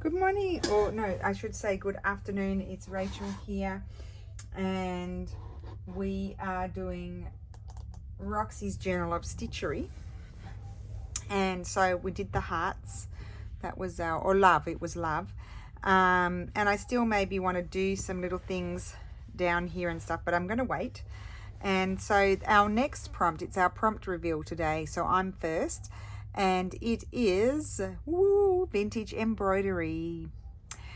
Good morning, or no, I should say good afternoon. It's Rachel here, and we are doing Roxy's Journal of Stitchery. And so we did the hearts. That was our, or love, it was love. And I still maybe want to do some little things down here and stuff, but I'm going to wait. And so our next prompt, it's our prompt reveal today. So I'm first. And it is vintage embroidery.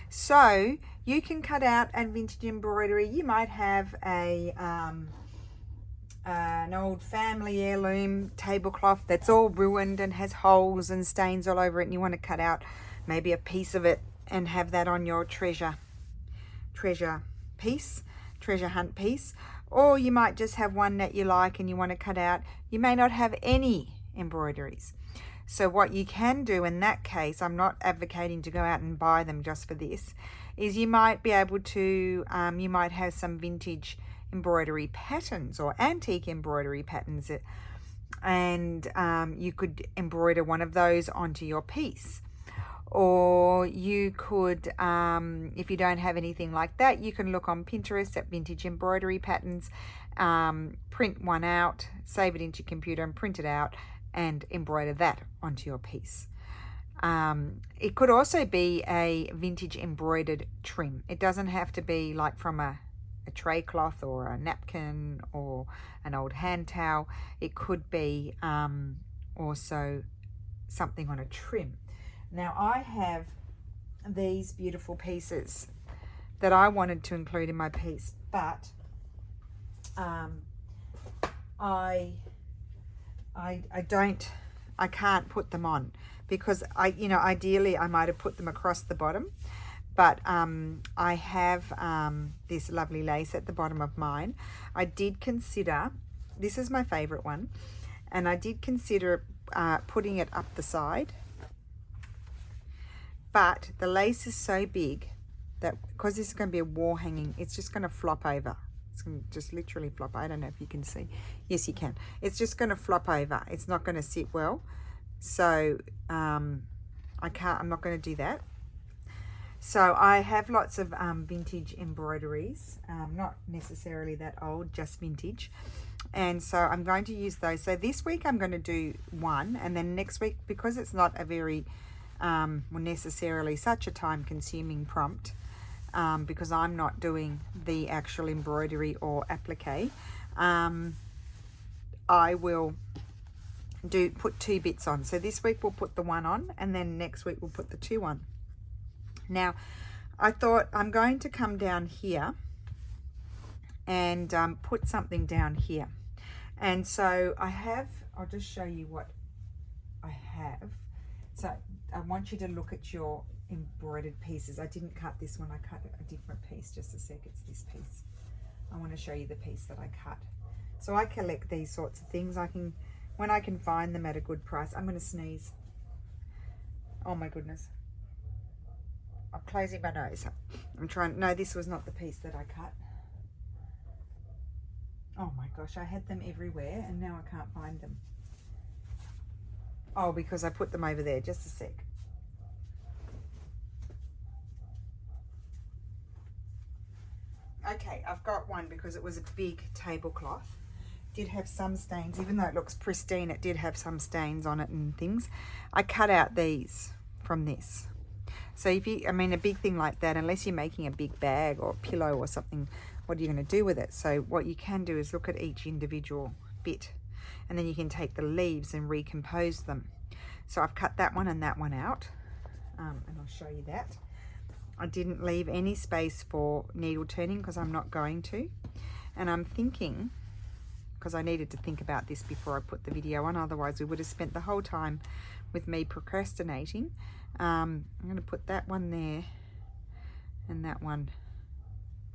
So you can cut out and vintage embroidery. You might have an old family heirloom tablecloth that's all ruined and has holes and stains all over it, and you want to cut out maybe a piece of it and have that on your treasure hunt piece. Or you might just have one that you like and you want to cut out. You may not have any embroideries. So what you can do in that case, I'm not advocating to go out and buy them just for this, is you might be able to, you might have some vintage embroidery patterns or antique embroidery patterns, and you could embroider one of those onto your piece. Or you could, if you don't have anything like that, you can look on Pinterest at vintage embroidery patterns, print one out, save it into your computer and print it out, and embroider that onto your piece. It could also be a vintage embroidered trim. It doesn't have to be like from a tray cloth or a napkin or an old hand towel. It could be also something on a trim. Now I have these beautiful pieces that I wanted to include in my piece, but I can't put them on because ideally I might have put them across the bottom, but I have this lovely lace at the bottom of mine. I did consider, this is my favorite one, and I did consider putting it up the side, but the lace is so big that because this is going to be a wall hanging, it's just going to flop over. It's going to just literally flop. I don't know if you can see. Yes, you can. It's just going to flop over. It's not going to sit well. So I'm not going to do that. So I have lots of vintage embroideries, not necessarily that old, just vintage. And so I'm going to use those. So this week I'm going to do one, and then next week, because it's not a very necessarily such a time-consuming prompt, because I'm not doing the actual embroidery or applique, I will put two bits on. So this week we'll put the one on, and then next week we'll put the two on. Now I thought I'm going to come down here and put something down here. And so I'll just show you what I have. So I want you to look at your embroidered pieces. I didn't cut this one, I cut a different piece. Just a sec, it's this piece. I want to show you the piece that I cut. So I collect these sorts of things. When I can find them at a good price. I'm going to sneeze. Oh my goodness. I'm closing my nose. No, this was not the piece that I cut. Oh my gosh, I had them everywhere and now I can't find them. Oh, because I put them over there. Just a sec. Okay, I've got one because it was a big tablecloth. Did have some stains, even though it looks pristine, it did have some stains on it and things. I cut out these from this. So a big thing like that, unless you're making a big bag or a pillow or something, what are you going to do with it? So what you can do is look at each individual bit, and then you can take the leaves and recompose them. So I've cut that one and that one out, and I'll show you that. I didn't leave any space for needle turning because I'm not going to. And I'm thinking, because I needed to think about this before I put the video on, otherwise we would have spent the whole time with me procrastinating. I'm going to put that one there and that one.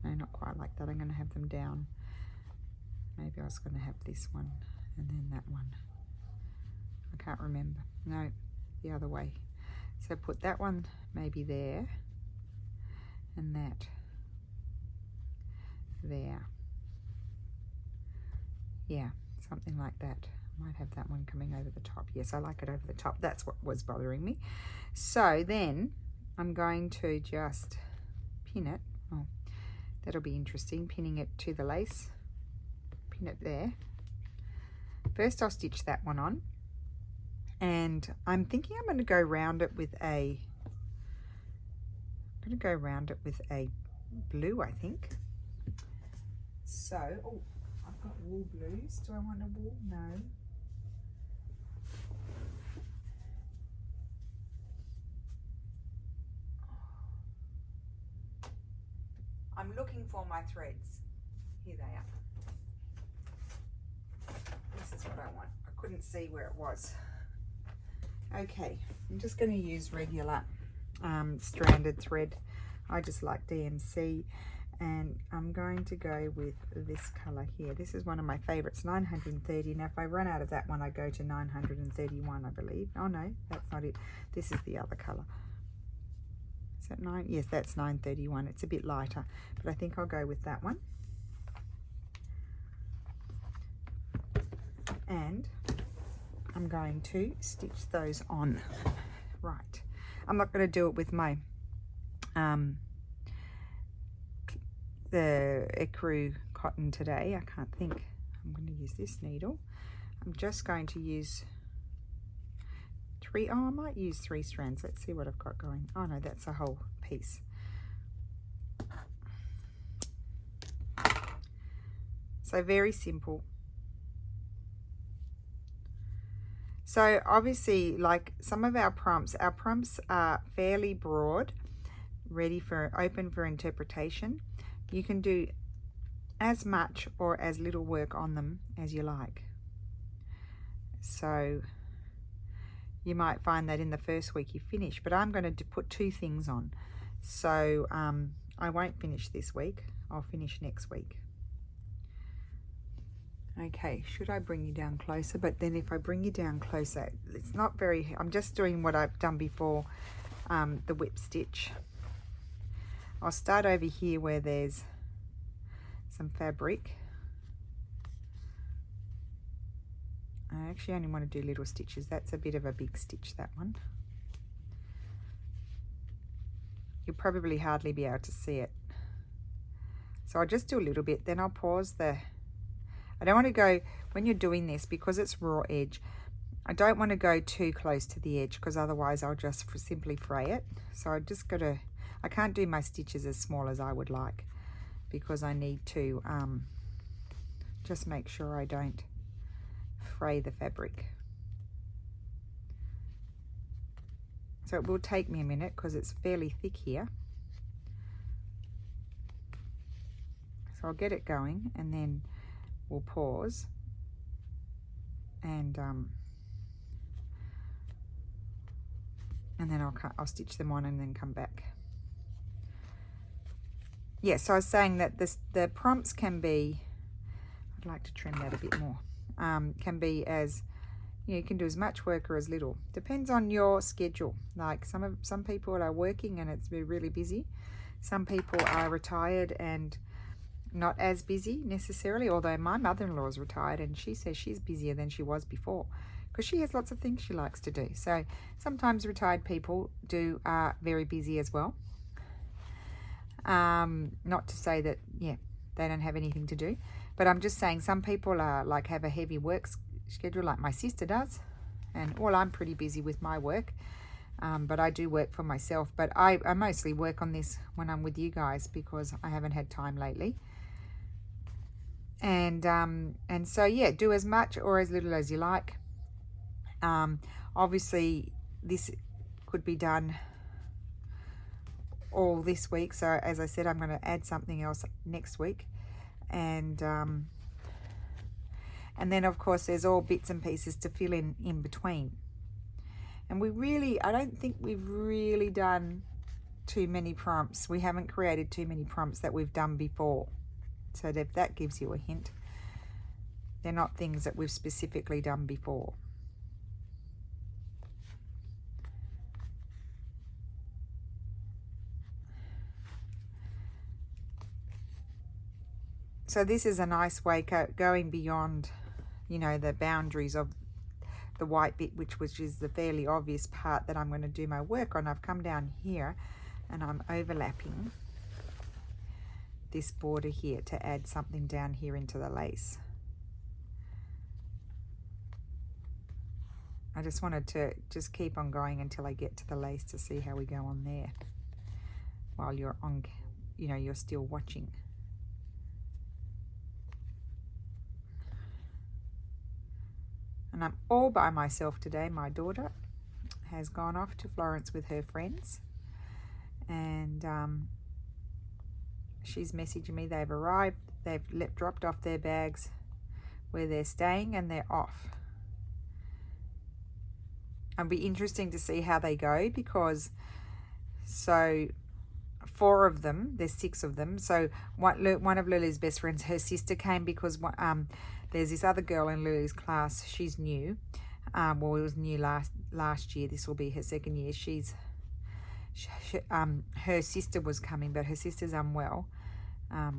No, not quite like that. I'm going to have them down. Maybe I was going to have this one and then that one. I can't remember. No, the other way. So put that one maybe there and that there. Yeah, something like that. I might have that one coming over the top. Yes, I like it over the top. That's what was bothering me. So then I'm going to just pin it. Oh, that'll be interesting, pinning it to the lace. Pin it there. First I'll stitch that one on, and I'm thinking I'm going to go round it with a blue, I think. So, oh, I've got wool blues. Do I want a wool? No. I'm looking for my threads. Here they are. This is what I want. I couldn't see where it was. Okay, I'm just going to use regular stranded thread. I just like DMC, and I'm going to go with this color here. This is one of my favorites, 930. Now if I run out of that one, I go to 931, I believe. Oh no, that's not it. This is the other color. Is that 9? Yes, that's 931. It's a bit lighter, but I think I'll go with that one. And I'm going to stitch those on. Right. I'm not going to do it with my the ecru cotton today. I can't think. I'm going to use this needle. I'm just going to use 3. Oh, I might use 3 strands. Let's see what I've got going. Oh no, that's a whole piece. So very simple. So obviously, like some of our prompts are fairly broad, ready for open for interpretation. You can do as much or as little work on them as you like. So you might find that in the first week you finish, but I'm going to put 2 things on. So I won't finish this week. I'll finish next week. Okay, should I bring you down closer? But then if I bring you down closer, it's not very, I'm just doing what I've done before, the whip stitch. I'll start over here where there's some fabric. I actually only want to do little stitches. That's a bit of a big stitch, that one. You'll probably hardly be able to see it. So I'll just do a little bit, then I'll pause I don't want to go, when you're doing this, because it's raw edge, I don't want to go too close to the edge, because otherwise I'll just simply fray it. So I just got to, I can't do my stitches as small as I would like, because I need to just make sure I don't fray the fabric. So it will take me a minute because it's fairly thick here. So I'll get it going, and then we'll pause, and then I'll stitch them on and then come back. Yeah, so I was saying that the prompts can be, I'd like to trim that a bit more, can be as, you can do as much work or as little. Depends on your schedule. Like some people are working and it's really busy. Some people are retired and not as busy necessarily, although my mother-in-law is retired and she says she's busier than she was before because she has lots of things she likes to do. So sometimes retired people are very busy as well. Not to say that, yeah, they don't have anything to do, but I'm just saying some people are have a heavy work schedule like my sister does, and well, I'm pretty busy with my work, but I do work for myself, but I mostly work on this when I'm with you guys because I haven't had time lately. And so yeah, do as much or as little as you like. Obviously this could be done all this week, so as I said, I'm going to add something else next week, and then of course there's all bits and pieces to fill in between. And I don't think we've really done too many prompts. We haven't created too many prompts that we've done before. So if that gives you a hint, they're not things that we've specifically done before. So this is a nice way going beyond, the boundaries of the white bit, which is the fairly obvious part that I'm going to do my work on. I've come down here and I'm overlapping this border here to add something down here into the lace. I just wanted to just keep on going until I get to the lace to see how we go on there while you're on, you know, you're still watching. And I'm all by myself today. My daughter has gone off to Florence with her friends, and she's messaging me. They've arrived, they've dropped off their bags where they're staying, and they're off. It'll be interesting to see how they go, because so 4 of them, there's 6 of them. So one of Lulu's best friends, her sister came because there's this other girl in Lulu's class. She's new. Well, it was new last year. This will be her 2nd year. Her sister was coming, but her sister's unwell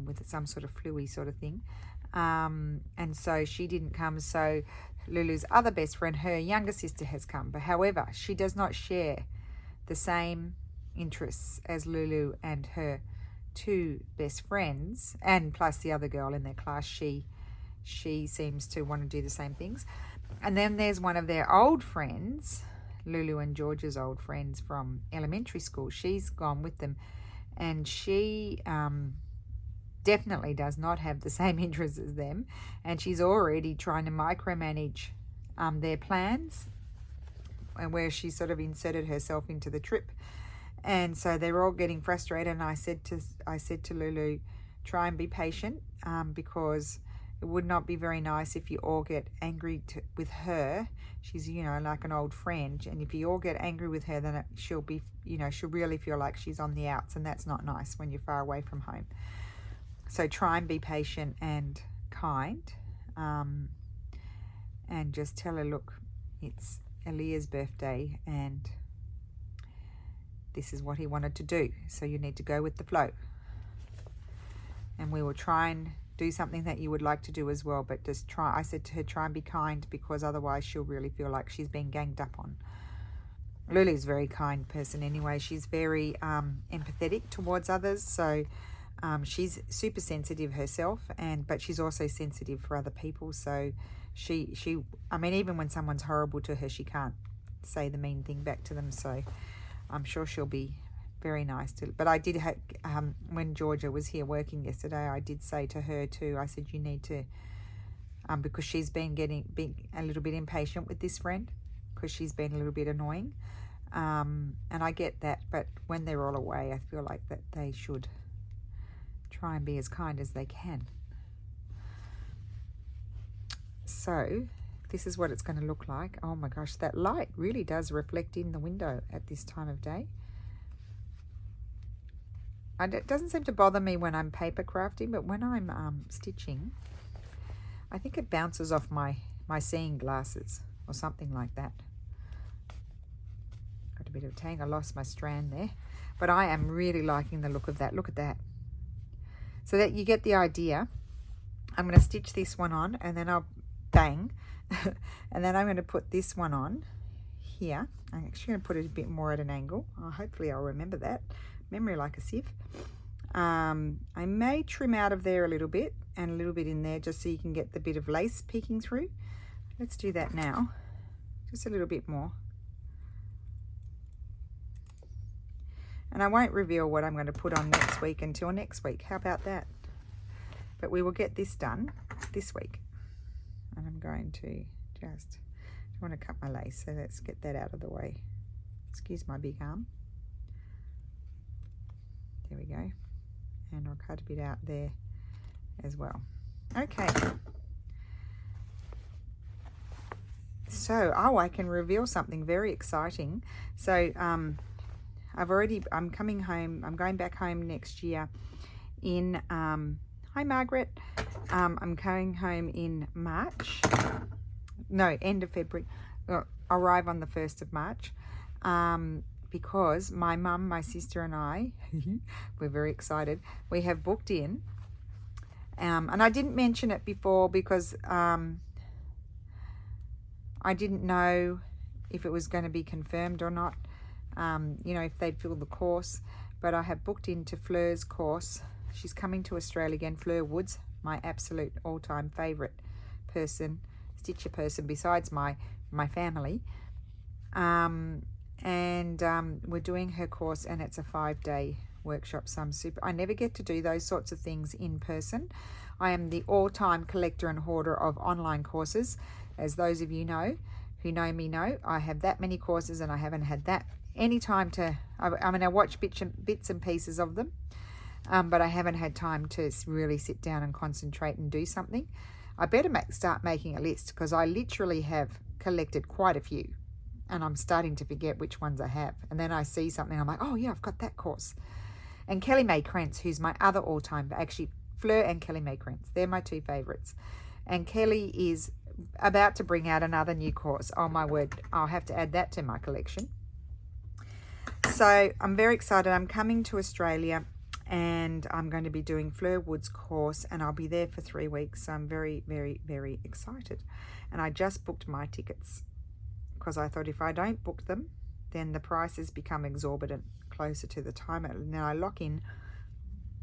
with some sort of flu-y sort of thing. And so she didn't come. So Lulu's other best friend, her younger sister, has come. But however, she does not share the same interests as Lulu and her 2 best friends, and plus the other girl in their class. She seems to want to do the same things. And then there's one of their old friends, Lulu and George's old friends from elementary school. She's gone with them, and she definitely does not have the same interests as them, and she's already trying to micromanage their plans, and where she sort of inserted herself into the trip. And so they're all getting frustrated, and I said to Lulu, try and be patient, because it would not be very nice if you all get angry with her. She's, you know, like an old friend, and if you all get angry with her, then she'll be, you know, she'll really feel like she's on the outs, and that's not nice when you're far away from home. So try and be patient and kind, and just tell her, look, it's Aaliyah's birthday, and this is what he wanted to do, so you need to go with the flow. And we will try and do something that you would like to do as well, but just try. I said to her, try and be kind, because otherwise she'll really feel like she's being ganged up on. Lulu's a very kind person anyway. She's very empathetic towards others, so she's super sensitive herself, but she's also sensitive for other people. So she I mean, even when someone's horrible to her, she can't say the mean thing back to them. So I'm sure she'll be very nice to. But I did when Georgia was here working yesterday, I did say to her too, I said, you need to, because she's been getting a little bit impatient with this friend, because she's been a little bit annoying, and I get that, but when they're all away, I feel like that they should try and be as kind as they can. So this is what it's going to look like. Oh my gosh, that light really does reflect in the window at this time of day. And it doesn't seem to bother me when I'm paper crafting, but when I'm stitching, I think it bounces off my seeing glasses or something like that. Got a bit of a tang. I lost my strand there, but I am really liking the look of that. Look at that. So that you get the idea. I'm going to stitch this one on, and then I'll bang. And then I'm going to put this one on here. I'm actually going to put it a bit more at an angle. Hopefully I'll remember that. Memory like a sieve. I may trim out of there a little bit and a little bit in there, just so you can get the bit of lace peeking through. Let's do that now. Just a little bit more. And I won't reveal what I'm going to put on next week until next week. How about that? But we will get this done this week. And I'm going to just, I want to cut my lace, so let's get that out of the way. Excuse my big arm. There we go. And I'll cut a bit out there as well. Okay. So, I can reveal something very exciting. So, I'm coming home. I'm going back home next year in, hi Margaret. I'm going home in March. No, end of February. Arrive on the 1st of March. Because my mum, my sister and I, we're very excited. We have booked in. And I didn't mention it before because I I didn't know if it was going to be confirmed or not, you know, if they'd fill the course, but I have booked into Fleur's course. She's coming to Australia again. Fleur Woods, my absolute all-time favourite person, stitcher person besides my family. We're doing her course, and it's a 5-day workshop, so I never get to do those sorts of things in person. I am the all-time collector and hoarder of online courses, as those of you know who know me know. I have that many courses, and I haven't had that any time to, I mean, I watch bits and pieces of them, but I haven't had time to really sit down and concentrate and do something. I better start making a list, because I literally have collected quite a few, and I'm starting to forget which ones I have. And then I see something, I'm like, oh yeah, I've got that course. And Kelly Mae Krentz, who's my other all-time, actually Fleur and Kelly Mae Krentz, they're my two favorites. And Kelly is about to bring out another new course. Oh my word, I'll have to add that to my collection. So I'm very excited. I'm coming to Australia, and I'm going to be doing Fleur Wood's course, and I'll be there for 3 weeks. So I'm very, very, very excited. And I just booked my tickets, because I thought if I don't book them, then the prices become exorbitant closer to the time. And then I lock in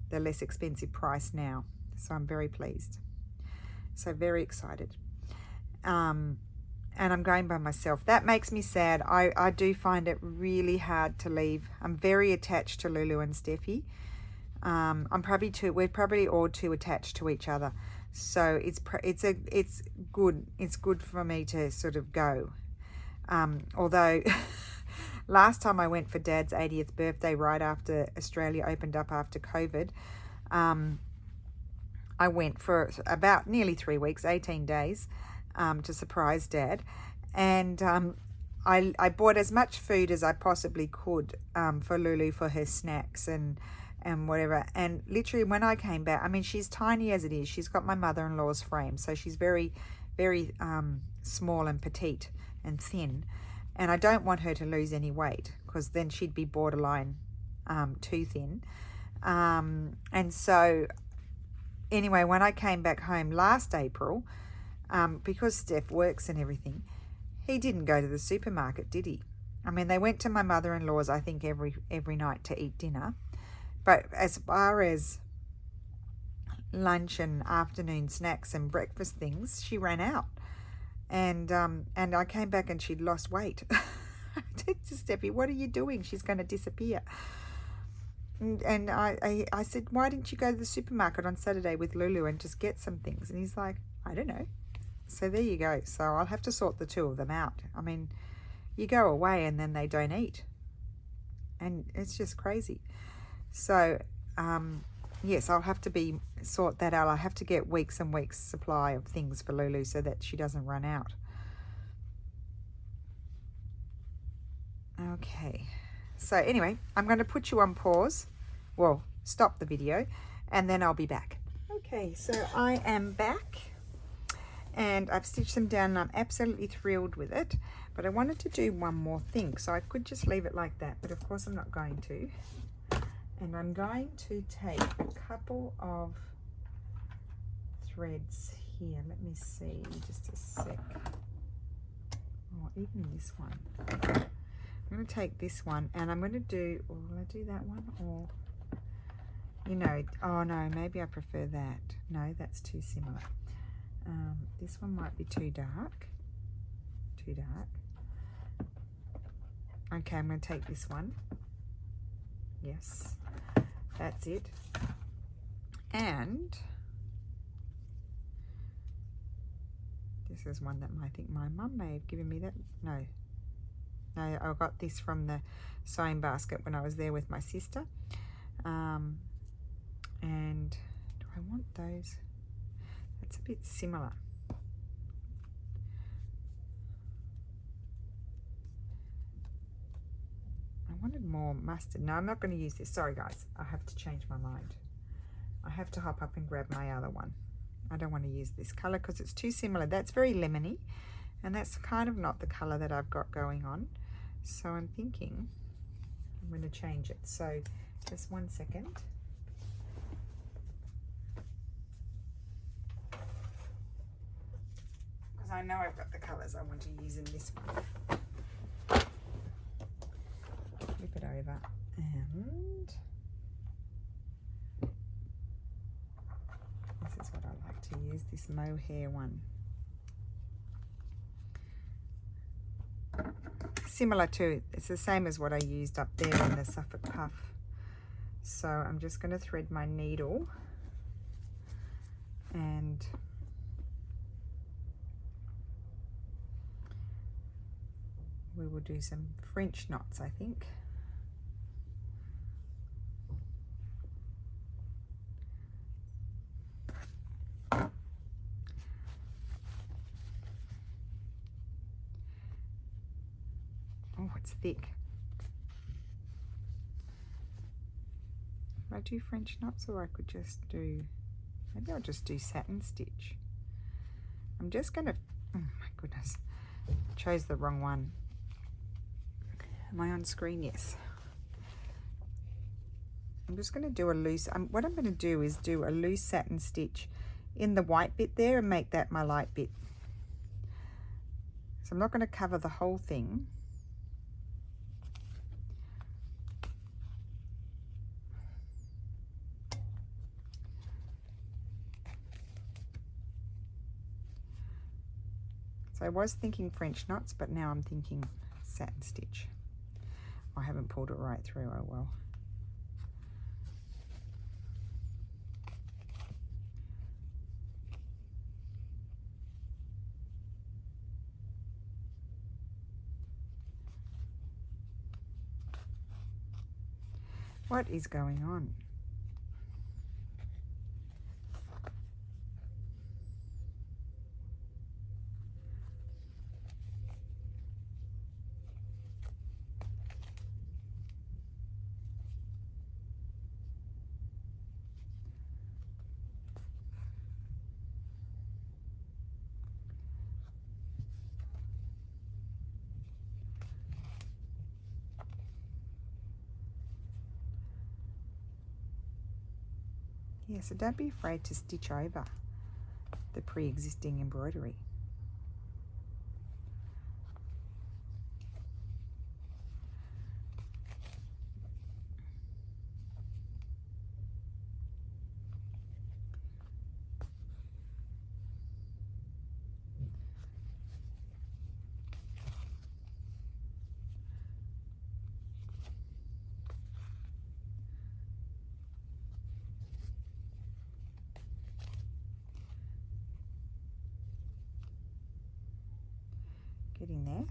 the less expensive price now. So I'm very pleased. So very excited. And I'm going by myself. That makes me sad. I do find it really hard to leave. I'm very attached to Lulu and Steffi. We're probably all too attached to each other. So it's good. It's good for me to sort of go. Although last time I went for Dad's 80th birthday, right after Australia opened up after COVID, I went for about nearly 3 weeks, 18 days, to surprise Dad. And I bought as much food as I possibly could for Lulu, for her snacks and whatever. And literally when I came back, I mean, she's tiny as it is. She's got my mother-in-law's frame, so she's very, very small and petite and thin. And I don't want her to lose any weight, because then she'd be borderline too thin. And so anyway, when I came back home last April, because Steph works and everything, he didn't go to the supermarket, did he? I mean, they went to my mother-in-law's, I think, every night to eat dinner. But as far as lunch and afternoon snacks and breakfast things, she ran out. And I came back and she'd lost weight. I said to Steffi, what are you doing? She's going to disappear. And I said, why didn't you go to the supermarket on Saturday with Lulu and just get some things? And he's like, I don't know. So there you go. So I'll have to sort the two of them out. I mean, you go away and then they don't eat. And it's just crazy. So, yes, I'll have to sort that out. I have to get weeks and weeks supply of things for Lulu so that she doesn't run out. Okay. So anyway, I'm going to put you on pause. Well, stop the video, and then I'll be back. Okay, so I am back, and I've stitched them down, and I'm absolutely thrilled with it. But I wanted to do one more thing, so I could just leave it like that, but of course I'm not going to. And I'm going to take a couple of threads here. Let me see, just a sec. Oh, even this one. I'm going to take this one, and I'm going to do, or will I do that one? Or, you know, oh no, maybe I prefer that. No, that's too similar. This one might be too dark. Too dark. Okay, I'm going to take this one. Yes, that's it. And this is one that I think my mum may have given me that. No, I got this from the sewing basket when I was there with my sister. And do I want those? That's a bit similar. I wanted more mustard. No, I'm not going to use this. Sorry guys, I have to change my mind. I have to hop up and grab my other one. I don't want to use this color because it's too similar. That's very lemony, and that's kind of not the color that I've got going on. So I'm thinking I'm going to change it. So just 1 second. Because I know I've got the colours I want to use in this one. Flip it over and this is what I like to use, this mohair one. Similar to, it's the same as what I used up there in the Suffolk puff. So I'm just going to thread my needle and we will do some French knots, I think. Oh, it's thick. Could I do French knots, or I could just do, maybe I'll just do satin stitch. I'm just gonna, oh my goodness, I chose the wrong one. Am I on screen? Yes. I'm just gonna do a loose, what I'm gonna do is do a loose satin stitch in the white bit there and make that my light bit. So I'm not gonna cover the whole thing. So I was thinking French knots, but now I'm thinking satin stitch. I haven't pulled it right through, oh well. What is going on? Yeah, so don't be afraid to stitch over the pre-existing embroidery. Get in there.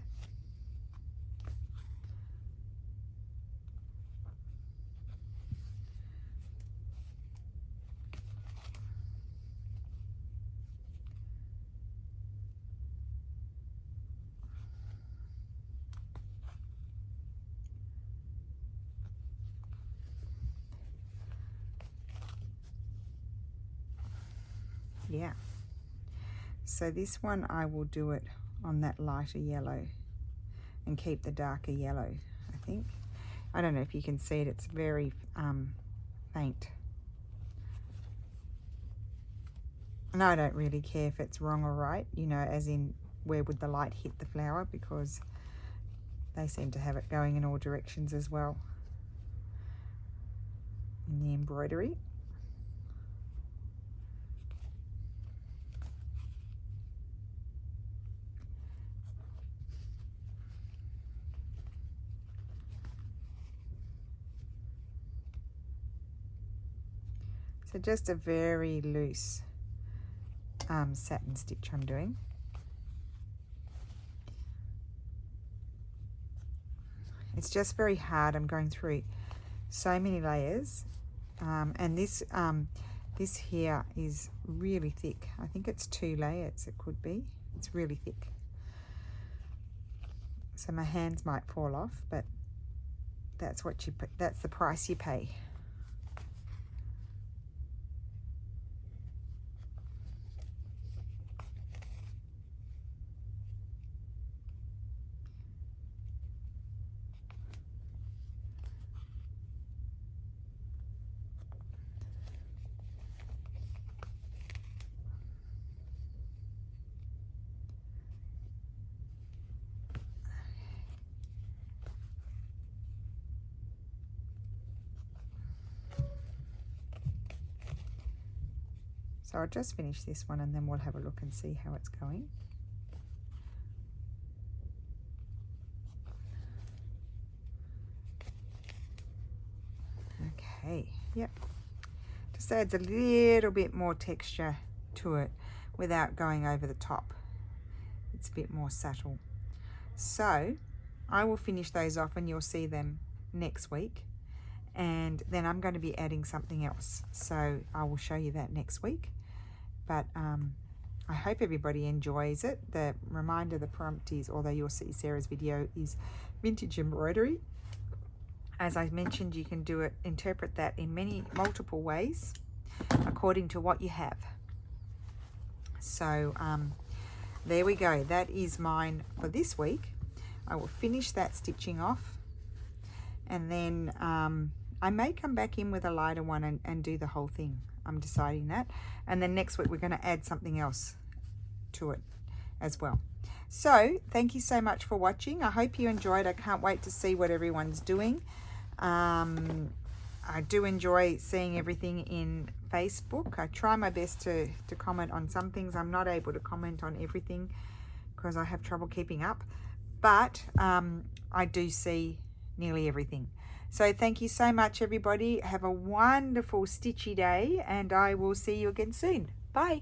Yeah. So this one I will do it on that lighter yellow and keep the darker yellow, I think. I don't know if you can see it, it's very faint. And I don't really care if it's wrong or right, you know, as in where would the light hit the flower, because they seem to have it going in all directions as well in the embroidery. So just a very loose satin stitch I'm doing. It's just very hard. I'm going through so many layers, and this here is really thick. I think it's 2 layers. It could be. It's really thick. So my hands might fall off, but that's what you put. That's the price you pay. So I'll just finish this one and then we'll have a look and see how it's going. Okay, yep. Just adds a little bit more texture to it without going over the top. It's a bit more subtle. So I will finish those off and you'll see them next week. And then I'm going to be adding something else. So I will show you that next week. But I hope everybody enjoys it. The reminder, the prompt is, although you'll see Sarah's video, is vintage embroidery. As I mentioned, you can do it, interpret that in multiple ways according to what you have. So there we go. That is mine for this week. I will finish that stitching off, and then I may come back in with a lighter one and do the whole thing. I'm deciding that. And then next week we're going to add something else to it as well. So thank you so much for watching. I hope you enjoyed. I can't wait to see what everyone's doing. I do enjoy seeing everything in Facebook. I try my best to comment on some things. I'm not able to comment on everything because I have trouble keeping up, but I do see nearly everything. So thank you so much, everybody. Have a wonderful stitchy day, and I will see you again soon. Bye.